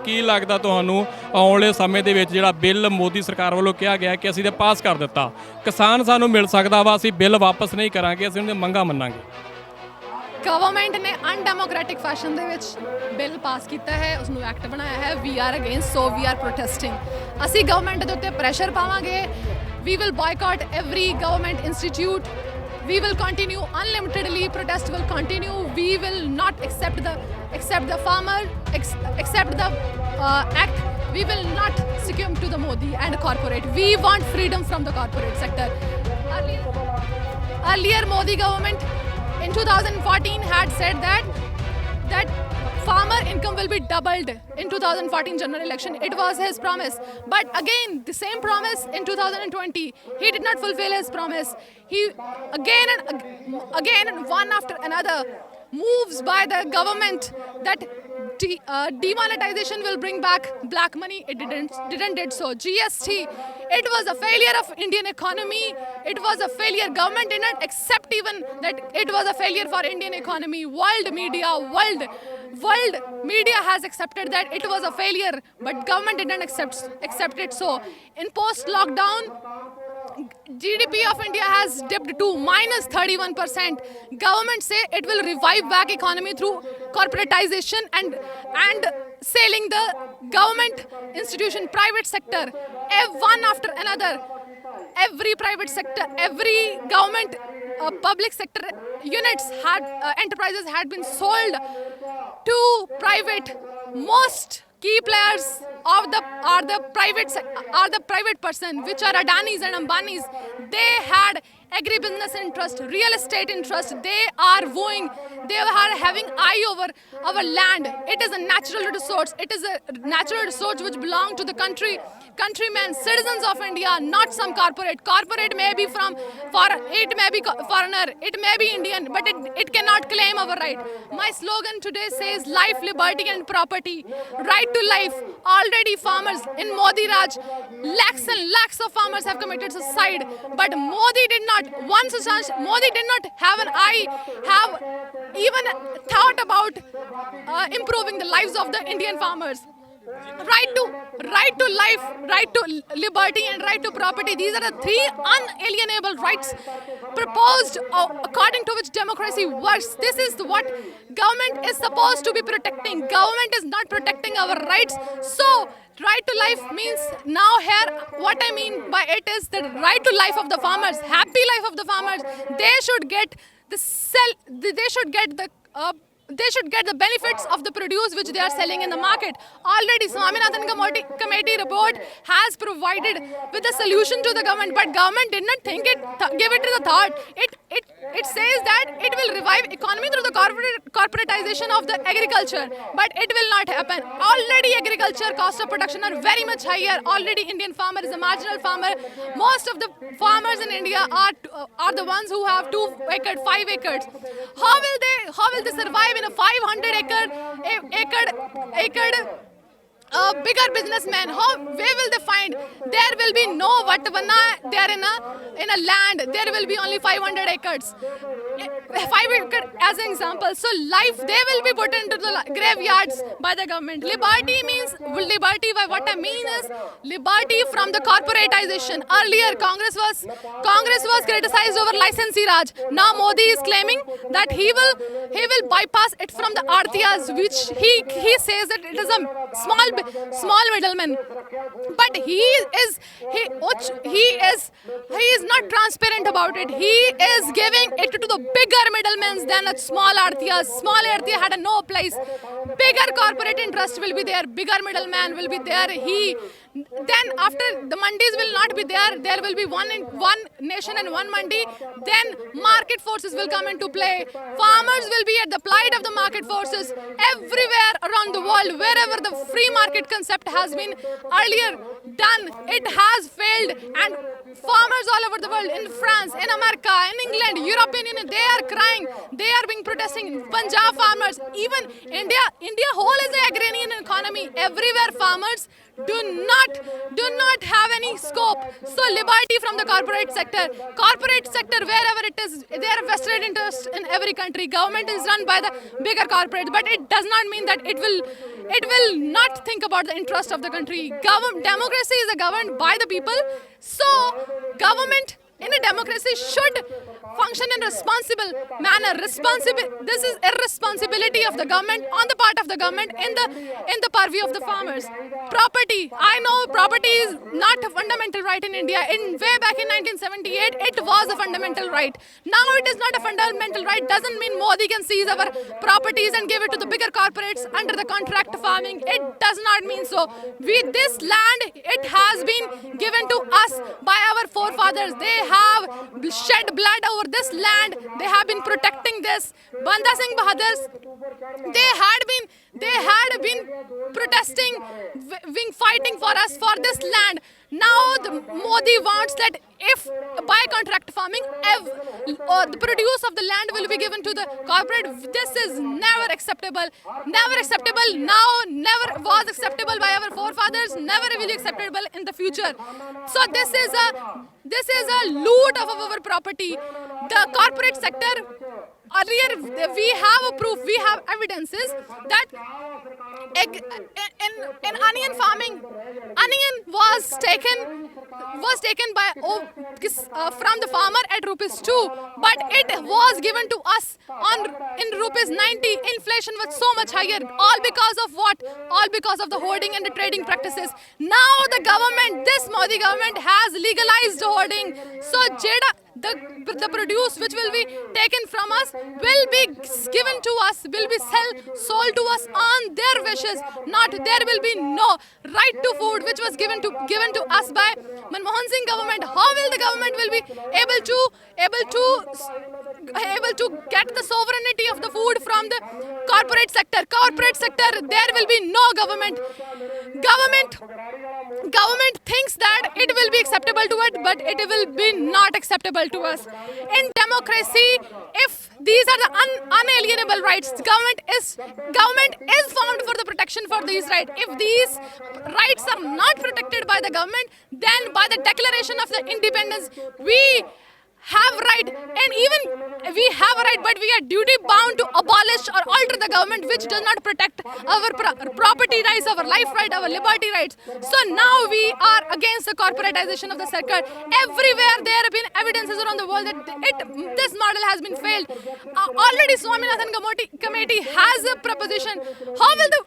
ਕੀ ਲੱਗਦਾ ਤੁਹਾਨੂੰ ਆਉਣ ਵਾਲੇ ਸਮੇਂ ਦੇ ਵਿੱਚ ਜਿਹੜਾ ਬਿੱਲ ਮੋਦੀ ਸਰਕਾਰ ਵੱਲੋਂ ਕਿਹਾ ਗਿਆ ਕਿ ਅਸੀਂ ਤੇ ਪਾਸ ਕਰ ਦਿੱਤਾ, ਕਿਸਾਨ ਸਾਨੂੰ ਮਿਲ ਸਕਦਾ ਵਾ, ਅਸੀਂ ਬਿੱਲ ਵਾਪਸ ਨਹੀਂ ਕਰਾਂਗੇ, ਅਸੀਂ ਉਹਦੀਆਂ ਮੰਗਾਂ ਮੰਨਾਂਗੇ? ਗਵਰਨਮੈਂਟ ਨੇ ਅਨਡੈਮੋਕ੍ਰੈਟਿਕ ਫੈਸ਼ਨ ਦੇ ਵਿੱਚ ਬਿੱਲ ਪਾਸ ਕੀਤਾ ਹੈ, ਉਸ ਨੂੰ ਐਕਟ ਬਣਾਇਆ ਹੈ। We are against, so we are protesting. ਅਸੀਂ ਗਵਰਨਮੈਂਟ ਦੇ ਉੱਤੇ ਪ੍ਰੈਸ਼ਰ ਪਾਵਾਂਗੇ। We will boycott every government institute. We will continue unlimitedly. Protest will continue. We will not accept the farmer, accept the act. We will not succumb to the Modi and corporate. We want freedom from the corporate sector. Earlier Modi government in 2014 had said that farmer income will be doubled in 2014 general election. It was his promise. But again, the same promise in 2020. He did not fulfill his promise. He again and one after another moves by the government that demonetization will bring back black money. It didn't did so. GST, it was a failure of Indian economy. It was a failure. Government did not accept even that it was a failure for Indian economy. World media has accepted that it was a failure, but government didn't accept it. So in post lockdown, GDP of India has dipped to -31%. Government say it will revive back economy through corporatization and selling the government institution, private sector, one after another. Every private sector, every government public sector units enterprises had been sold to private. Most key players are the private person, which are Adanis and Ambanis. They had agribusiness interest, real estate interest. They are wooing. They are having eye over our land. It is a natural resource. It is a natural resource which belongs to the countrymen, citizens of India, not some corporate. Corporate may be it may be foreigner, it may be Indian, but it cannot claim our right. My slogan today says life, liberty and property. Right to life. Already farmers in Modi Raj, lakhs and lakhs of farmers have committed suicide, but Modi did not. Modi did not have even thought about improving the lives of the Indian farmers. Right to life, right to liberty and right to property. These are the three unalienable rights proposed according to which democracy works. This is what government is supposed to be protecting. Government is not protecting our rights. So right to life means, now here what I mean by it is the right to life of the farmers, happy life of the farmers. They should get the benefits of the produce which they are selling in the market. Already Swaminathan committee report has provided with a solution to the government, but government did not give it to the thought. It says that it will revive economy through the corporatization of the agriculture, but it will not happen. Already agriculture cost of production are very much higher. Already Indian farmer is a marginal farmer. Most of the farmers in India are the ones who have 2 acres, 5 acres. How will they survive in a 500 acre bigger businessman? Where will they find? There will be no Vatavana there in a land. There will be only 500 acres. 5 acres as an example. So life, they will be put into the graveyards by the government. Liberty means, what I mean is liberty from the corporatization. Earlier Congress was criticized over licensee Raj. Now Modi is claiming that he will bypass it from the Artiyas, which he says that it is a small middleman. But he is not transparent about it. He is giving it to the bigger middlemen than a small Artiyas. Small Artiya had no place. Bigger corporate interest will be there. Bigger middleman will be there. Then after the mandis will not be there. There will be one nation and one mandi. Then market forces will come into play. Farmers will be at the plight of the market forces everywhere around the world. Wherever the free market concept has been earlier done, it has failed, and farmers all over the world, in France, in America, in England, European Union, they are crying. They are being protesting. Punjab farmers, even India whole is an agrarian economy. Everywhere farmers do not have any scope. So liberty from the corporate sector, wherever it is, they are vested interest in every country. Government is run by the bigger corporates, but it does not mean that it will it will not think about the interest of the country. Democracy is governed by the people, so government in a democracy should function in responsible manner. This is irresponsibility of the government on the part of the government in the purview of the farmers. Property. I know property is not a fundamental right in India. Way back in 1978, it was a fundamental right. Now it is not a fundamental right. Doesn't mean Modi can seize our properties and give it to the bigger corporates under the contract farming. It does not mean so. This land, it has been given to us by our forefathers. They have shed blood over this land. They have been protecting this. Banda Singh Bahadurs, they had been protesting, fighting for us for this land. Now the Modi wants that if by contract farming, or the produce of the land will be given to the corporate. This is never acceptable. Never acceptable now. Never was acceptable by our forefathers. Never will be acceptable in the future. So this is a loot of our property. The corporate sector. Earlier, we have a proof, we have evidences that in onion farming, onion was taken by from the farmer at ₹2, but it was given to us in ₹90. Inflation was so much higher. All because of what? All because of the hoarding and the trading practices. Now the government, this Modi government, has legalized hoarding. So the produce which will be taken from us will be given to us, will be sold to us on their wishes. Not there will be no right to food which was given to us by Manmohan Singh government. How will the government will be able to get the sovereignty of the food from the corporate sector? Corporate sector, there will be no government. Government thinks that it will be acceptable to it, but it will be not acceptable to us. In democracy, if these are the unalienable rights, government is formed for the protection for these rights. If these rights are not protected by the government, then by the declaration of the independence, we have right, and even we have a right, but we are duty bound to abolish or alter the government which does not protect our property rights, our life right, our liberty rights. So now we are against the corporatization of the sector. Everywhere there have been evidences around the world that this model has been failed. Already Swaminathan committee has a proposition. How will the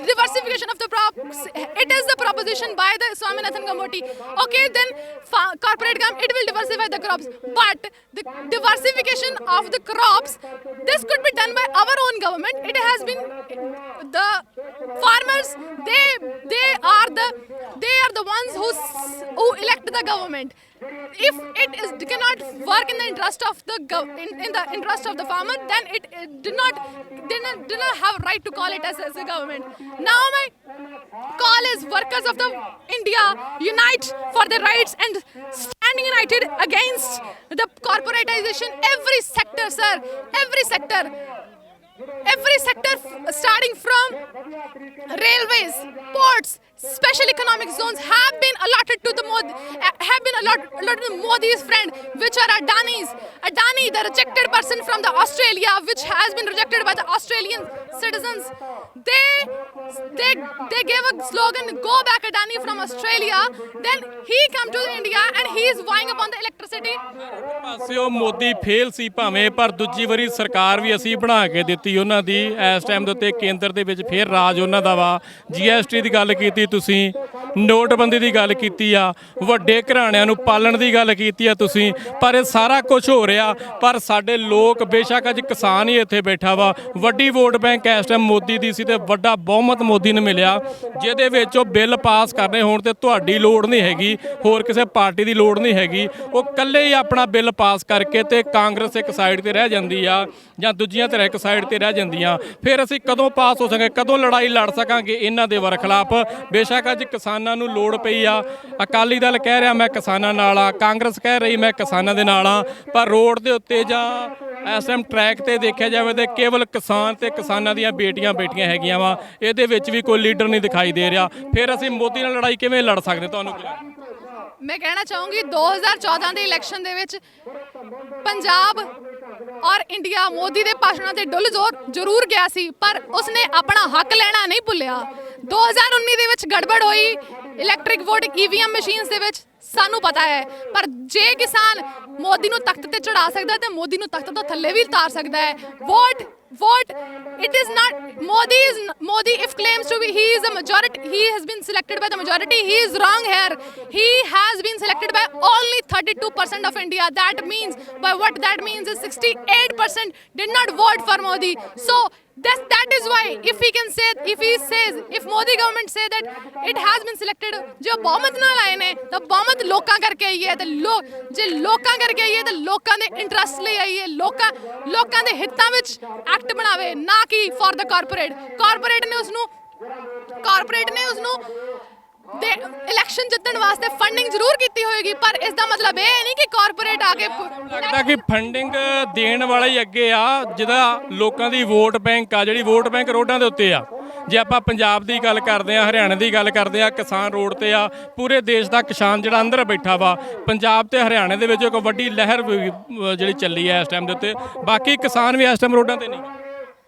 diversification of the crops, it is the proposition by the Swaminathan committee. Okay, then corporate it will diversify the crops, but the diversification of the crops, this could be done by our own government. It has been the farmers, they are the ones who elect the government. If it cannot work in the interest of the interest of the farmer, then it did not have right to call it as a government. Now my call is workers of the India, unite for their rights and stand united against the corporatization. Every sector, sir, every sector starting from railways, ports, special economic zones have been allotted to the Modi's friend, which are Adani, the rejected person from the Australia, which has been rejected by the Australian citizens. They gave a slogan, "Go back Adani from Australia." Then he come to India and he is vying upon the electricity. ਪਾਸਿਓ Modi fail ਸੀ ਭਾਵੇਂ, ਪਰ ਦੂਜੀ ਵਾਰੀ ਸਰਕਾਰ ਵੀ ਅਸੀਂ ਬਣਾ ਕੇ ਦਿੱਤੀ ਉਹਨਾਂ ਦੀ। ਇਸ ਟਾਈਮ ਦੇ ਉੱਤੇ ਕੇਂਦਰ ਦੇ ਵਿੱਚ ਫੇਰ ਰਾਜ ਉਹਨਾਂ ਦਾ ਵਾ। GST ਦੀ ਗੱਲ ਕੀਤੀ ਤੁਸੀਂ, ਨੋਟਬੰਦੀ ਦੀ ਗੱਲ ਕੀਤੀ ਆ, ਵੱਡੇ ਘਰਾਣਿਆਂ ਨੂੰ ਪਾਲਣ ਦੀ ਗੱਲ ਕੀਤੀ ਆ ਤੁਸੀਂ, ਪਰ ਇਹ ਸਾਰਾ ਕੁਝ ਹੋ ਰਿਹਾ। ਪਰ ਸਾਡੇ ਲੋਕ, ਬੇਸ਼ੱਕ ਅੱਜ ਕਿਸਾਨ ਹੀ ਇੱਥੇ ਬੈਠਾ ਵਾ, ਵੱਡੀ ਵੋਟ ਬੈਂਕ ਇਸ ਟਾਈਮ ਮੋਦੀ ਦੀ ਸੀ ਤੇ ਵੱਡਾ ਬਹੁਮਤ ਮੋਦੀ ਨੂੰ ਮਿਲਿਆ, ਜਿਹਦੇ ਵਿੱਚ ਉਹ ਬਿੱਲ ਪਾਸ ਕਰਨੇ ਹੋਣ ਤੇ ਤੁਹਾਡੀ ਲੋੜ ਨਹੀਂ ਹੈਗੀ, ਹੋਰ ਕਿਸੇ ਪਾਰਟੀ ਦੀ ਲੋੜ ਨਹੀਂ ਹੈਗੀ। ਉਹ ਇਕੱਲੇ ਹੀ ਆਪਣਾ ਬਿੱਲ ਪਾਸ ਕਰਕੇ ਤੇ ਕਾਂਗਰਸ ਇੱਕ ਸਾਈਡ ਤੇ ਰਹਿ ਜਾਂਦੀ ਆ ਜਾਂ ਦੂਜੀਆਂ ਧਿਰਾਂ ਇੱਕ ਸਾਈਡ ਤੇ ਰਹਿ ਜਾਂਦੀਆਂ। ਫਿਰ ਅਸੀਂ ਕਦੋਂ ਪਾਸ ਹੋ ਸਕਾਂਗੇ, ਕਦੋਂ ਲੜਾਈ ਲੜ ਸਕਾਂਗੇ ਇਹਨਾਂ ਦੇ ਖਿਲਾਫ? ਬੇਸ਼ੱਕ ਅੱਜ ਕਿਸਾਨਾਂ ਨੂੰ ਲੋੜ ਪਈ ਆ, ਅਕਾਲੀ ਦਲ ਕਹਿ ਰਿਹਾ ਮੈਂ ਕਿਸਾਨਾਂ ਨਾਲ ਆ, ਕਾਂਗਰਸ ਕਹਿ ਰਹੀ ਮੈਂ ਕਿਸਾਨਾਂ ਦੇ ਨਾਲ ਆ, ਪਰ ਰੋਡ ਦੇ ਉੱਤੇ ਜਾਂ ਇਸ ਟਾਈਮ ਟਰੈਕ ਤੇ ਦੇਖਿਆ ਜਾਵੇ ਤੇ ਕੇਵਲ ਕਿਸਾਨ ਤੇ ਕਿਸਾਨਾਂ ਦੀਆਂ ਬੇਟੀਆਂ ਹੈਗੀਆਂ ਵਾ। ਇਹਦੇ ਵਿੱਚ ਵੀ ਕੋਈ ਲੀਡਰ ਨਹੀਂ ਦਿਖਾਈ ਦੇ ਰਿਹਾ। ਫਿਰ ਅਸੀਂ ਮੋਦੀ ਨਾਲ ਲੜਾਈ ਕਿਵੇਂ ਲੜ ਸਕਦੇ? ਤੁਹਾਨੂੰ ਕੀ ਲੱਗਦਾ? ਮੈਂ ਕਹਿਣਾ ਚਾਹੂੰਗੀ 2014 ਦੇ ਇਲੈਕਸ਼ਨ ਦੇ ਵਿੱਚ ਪੰਜਾਬ ਔਰ ਇੰਡੀਆ ਮੋਦੀ ਦੇ ਭਾਸ਼ਣਾਂ ਤੇ ਡੁੱਲ ਜ਼ਰੂਰ ਗਿਆ ਸੀ, ਪਰ ਉਸਨੇ ਆਪਣਾ ਹੱਕ ਲੈਣਾ ਨਹੀਂ ਭੁੱਲਿਆ। 2019 ਦੇ ਵਿੱਚ ਗੜਬੜ ਹੋਈ ਇਲੈਕਟ੍ਰਿਕ ਵੋਟ EVM ਮਸ਼ੀਨਸ ਦੇ ਵਿੱਚ, ਸਾਨੂੰ ਪਤਾ ਹੈ, ਪਰ ਜੇ ਕਿਸਾਨ ਮੋਦੀ ਨੂੰ ਤਖਤ ਤੇ ਚੜਾ ਸਕਦਾ ਤੇ ਮੋਦੀ ਨੂੰ ਤਖਤ ਤੋਂ ਥੱਲੇ ਵੀ ਉਤਾਰ ਸਕਦਾ ਹੈ। Vote, it is not, Modi if claims to be, he is a majority, he has been selected by the majority, he is wrong here. He has been selected by only 32% of India. That means, by what that means is 68% did not vote for Modi. So that is why if he says, if Modi government say that it has been selected, जो बहुमत ਨਾਲ ਆਏ ਨੇ ਤਾਂ ਬਹੁਮਤ ਲੋਕਾਂ ਕਰਕੇ ਆਈ ਹੈ, ਤੇ ਜੇ ਲੋਕਾਂ ਕਰਕੇ ਆਈ ਹੈ ਤਾਂ ਲੋਕਾਂ ਦੇ ਇੰਟਰਸਟ ਲਈ ਆਈ ਹੈ, ਲੋਕਾਂ ਦੇ ਹਿੱਤਾਂ ਵਿੱਚ ਐਕਟ ਬਣਾਵੇ, ਨਾ ਕਿ ਫॉर द ਕਾਰਪੋਰੇਟ ਨੇ ਉਸਨੂੰ ਦੇ ਇਲੈਕਸ਼ਨ ਜਿੱਤਣ ਵਾਸਤੇ ਫੰਡਿੰਗ ਜ਼ਰੂਰ ਕੀਤੀ ਹੋਏਗੀ, ਪਰ ਇਸ ਦਾ ਮਤਲਬ ਇਹ ਨਹੀਂ ਕਿ ਕਾਰਪੋਰੇਟ ਆ ਕੇ ਲੱਗਦਾ ਕਿ ਫੰਡਿੰਗ ਦੇਣ ਵਾਲਾ ਹੀ ਅੱਗੇ ਆ, ਜਿਹਦਾ ਲੋਕਾਂ ਦੀ ਵੋਟ ਬੈਂਕ ਆ, ਜਿਹੜੀ ਵੋਟ ਬੈਂਕ ਰੋਡਾਂ ਦੇ ਉੱਤੇ ਆ। ਜੇ ਆਪਾਂ ਪੰਜਾਬ ਦੀ ਗੱਲ ਕਰਦੇ ਆ, ਹਰਿਆਣਾ ਦੀ ਗੱਲ ਕਰਦੇ ਆ, ਕਿਸਾਨ ਰੋਡ ਤੇ ਆ, ਪੂਰੇ ਦੇਸ਼ ਦਾ ਕਿਸਾਨ ਜਿਹੜਾ ਅੰਦਰ ਬੈਠਾ ਵਾ। ਪੰਜਾਬ ਤੇ ਹਰਿਆਣੇ ਦੇ ਵਿੱਚ ਇੱਕ ਵੱਡੀ ਲਹਿਰ ਜਿਹੜੀ ਚੱਲੀ ਹੈ ਇਸ ਟਾਈਮ ਦੇ ਉੱਤੇ, ਬਾਕੀ ਕਿਸਾਨ ਵੀ ਇਸ ਟਾਈਮ ਰੋਡਾਂ ਤੇ ਨਹੀਂ,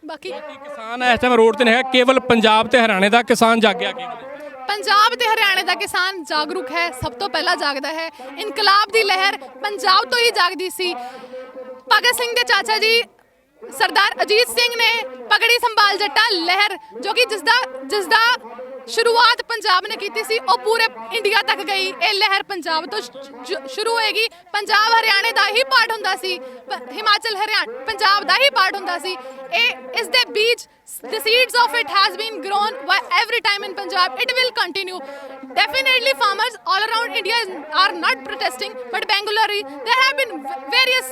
ਬਾਕੀ ਕਿਸਾਨ ਇਸ ਟਾਈਮ ਰੋਡ ਤੇ ਨਹੀਂ ਹੈਗਾ, ਕੇਵਲ ਪੰਜਾਬ ਤੇ ਹਰਿਆਣੇ ਦਾ ਕਿਸਾਨ ਜਾਗਿਆ। ਪੰਜਾਬ ਤੇ ਹਰਿਆਣੇ ਦਾ ਕਿਸਾਨ ਜਾਗਰੂਕ ਹੈ, ਸਭ ਤੋਂ ਪਹਿਲਾਂ ਜਾਗਦਾ ਹੈ। ਇਨਕਲਾਬ ਦੀ ਲਹਿਰ ਪੰਜਾਬ ਤੋਂ ਹੀ ਜਾਗਦੀ ਸੀ। ਭਗਤ ਸਿੰਘ ਦੇ ਚਾਚਾ ਜੀ ਸਰਦਾਰ ਅਜੀਤ ਸਿੰਘ ਨੇ ਪਗੜੀ ਸੰਭਾਲ ਜੱਟਾ ਲਹਿਰ, ਜੋ ਕਿ ਜਿਸ ਦਾ ਸ਼ੁਰੂਆਤ ਪੰਜਾਬ ਨੇ ਕੀਤੀ ਸੀ, ਉਹ ਪੂਰੇ ਇੰਡੀਆ ਤੱਕ ਗਈ। ਇਹ ਲਹਿਰ ਪੰਜਾਬ ਤੋਂ ਸ਼ੁਰੂ ਹੋਏਗੀ। ਪੰਜਾਬ ਹਰਿਆਣੇ ਦਾ ਹੀ ਪਾਰਟ ਹੁੰਦਾ ਸੀ, ਹਿਮਾਚਲ ਹਰਿਆਣਾ ਪੰਜਾਬ ਦਾ ਹੀ ਪਾਰਟ ਹੁੰਦਾ ਸੀ। ਇਹ ਇਸ ਦੇ ਬੀਜ, the seeds of it has been grown by every time in Punjab. It will continue. Definitely farmers all around India are not protesting, but Bengaluru, there have been various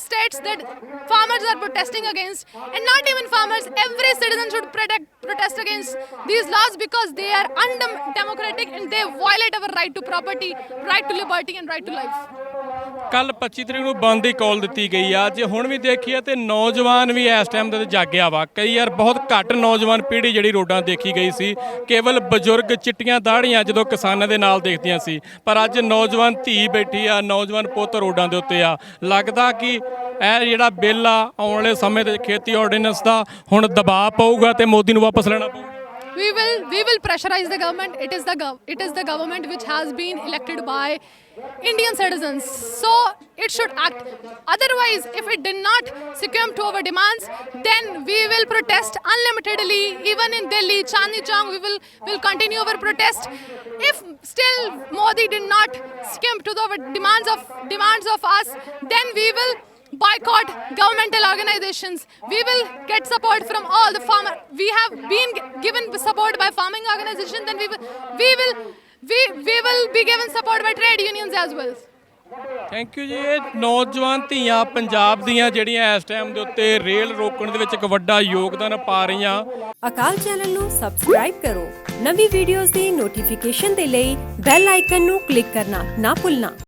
states that farmers are protesting against, and not even farmers, every citizen should protest against these laws, because they are undemocratic and they violate our right to property, right to liberty and right to life. ਕੱਲ 25 ਤਰੀਕ ਨੂੰ ਬੰਦ ਦੀ ਕਾਲ ਦਿੱਤੀ ਗਈ ਆ। ਜੇ ਹੁਣ ਵੀ ਦੇਖੀਏ ਤੇ ਨੌਜਵਾਨ ਵੀ ਇਸ ਟਾਈਮ ਦੇ ਜਾਗਿਆ ਵਾ। ਕਈ ਯਾਰ ਬਹੁਤ ਘੱਟ ਨੌਜਵਾਨ ਪੀੜ੍ਹੀ ਜਿਹੜੀ ਰੋਡਾਂ ਦੇਖੀ ਗਈ ਸੀ, ਕੇਵਲ ਬਜ਼ੁਰਗ ਚਿੱਟੀਆਂ ਦਾੜੀਆਂ ਜਦੋਂ ਕਿਸਾਨਾਂ ਦੇ ਨਾਲ ਦੇਖਦੀਆਂ ਸੀ, ਪਰ ਅੱਜ ਨੌਜਵਾਨ ਧੀ ਬੈਠੀ ਆ, ਨੌਜਵਾਨ ਪੁੱਤ ਰੋਡਾਂ ਦੇ ਉੱਤੇ ਆ। ਲੱਗਦਾ ਕਿ ਇਹ ਜਿਹੜਾ ਬਿੱਲ ਆ ਆਉਣ ਵਾਲੇ ਸਮੇਂ ਦੇ ਖੇਤੀ ਆਰਡੀਨੈਂਸ ਦਾ ਹੁਣ ਦਬਾਅ ਪਊਗਾ ਤੇ ਮੋਦੀ ਨੂੰ ਵਾਪਸ ਲੈਣਾ ਪਊਗਾ। We will pressurize the government. It is the government which has been elected by Indian citizens, so it should act. Otherwise, if it did not succumb to our demands, then we will protest unlimitedly. Even in Delhi, Chandni Chowk, we will continue our protest. If still Modi did not succumb to our demands of us, then we will boycott governmental organizations. We will get support from all the farmer. We have been given support by farming organizations, then we will be given support by trade unions as well. Thank you ਜੀ। ਇਹ ਨੌਜਵਾਨ ਧੀਆਂ ਪੰਜਾਬ ਦੀਆਂ ਜਿਹੜੀਆਂ ਇਸ time ਦੇ ਉੱਤੇ rail ਰੋਕਣ ਦੇ ਵਿੱਚ ਇੱਕ ਵੱਡਾ ਯੋਗਦਾਨ ਪਾ ਰਹੀਆਂ। ਅਕਾਲ ਚੈਨਲ ਨੂੰ ਸਬਸਕ੍ਰਾਈਬ ਕਰੋ, ਨਵੀਂ ਵੀਡੀਓਜ਼ ਦੀ ਨੋਟੀਫਿਕੇਸ਼ਨ ਦੇ ਲਈ ਬੈਲ ਆਈਕਨ ਨੂੰ ਕਲਿੱਕ ਕਰਨਾ ਨਾ ਭੁੱਲਣਾ।